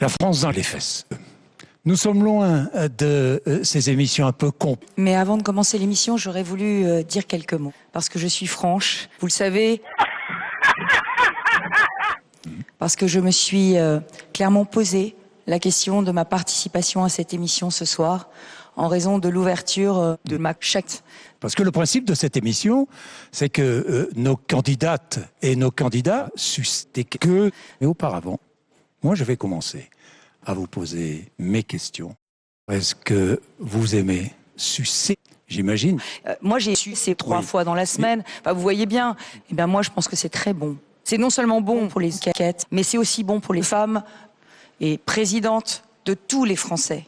La France dans les fesses. Nous sommes loin de ces émissions un peu cons. Mais avant de commencer l'émission, j'aurais voulu dire quelques mots. Parce que je suis franche, vous le savez. Parce que je me suis clairement posé la question de ma participation à cette émission ce soir, en raison de l'ouverture de ma chatte. Parce que le principe de cette émission, c'est que nos candidates et nos candidats suscitent que... Mais auparavant, moi je vais commencer à vous poser mes questions. Est-ce que vous aimez sucer, j'imagine? Moi j'ai sucé 3 fois dans la semaine. Enfin, vous voyez bien. Eh bien moi je pense que c'est très bon. C'est non seulement bon pour les caquettes, mais c'est aussi bon pour les femmes et présidente de tous les Français.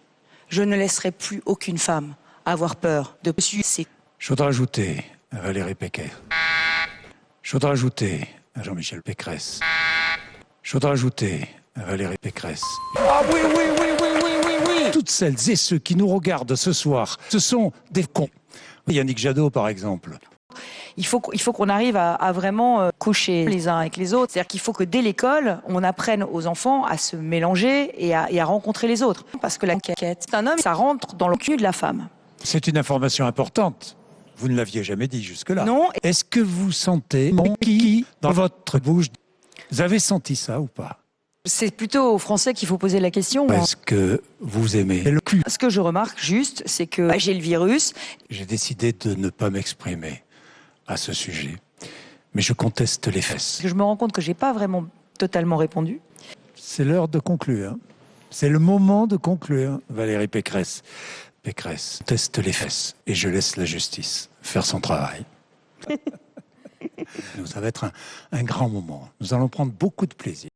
Je ne laisserai plus aucune femme avoir peur de sucer. Je voudrais ajouter à Valérie Pécresse. Je voudrais ajouter à Jean-Michel Pécresse. Je voudrais ajouter à Valérie Pécresse. Ah oui, oui, oui, oui, oui, oui, oui. Toutes celles et ceux qui nous regardent ce soir, ce sont des cons. Yannick Jadot, par exemple. Il faut qu'on arrive à vraiment coucher les uns avec les autres. C'est-à-dire qu'il faut que dès l'école, on apprenne aux enfants à se mélanger et à rencontrer les autres. Parce que la caquette, c'est un homme, ça rentre dans le cul de la femme. C'est une information importante. Vous ne l'aviez jamais dit jusque-là. Non. Est-ce que vous sentez mon qui dans votre bouche? Vous avez senti ça ou pas? C'est plutôt aux Français qu'il faut poser la question. Est-ce que vous aimez le cul? Ce que je remarque juste, c'est que j'ai le virus. J'ai décidé de ne pas m'exprimer à ce sujet, mais je conteste les fesses. Je me rends compte que j'ai pas vraiment totalement répondu. C'est l'heure de conclure. C'est le moment de conclure, Valérie Pécresse. Pécresse teste les fesses et je laisse la justice faire son travail. Ça va être un grand moment. Nous allons prendre beaucoup de plaisir.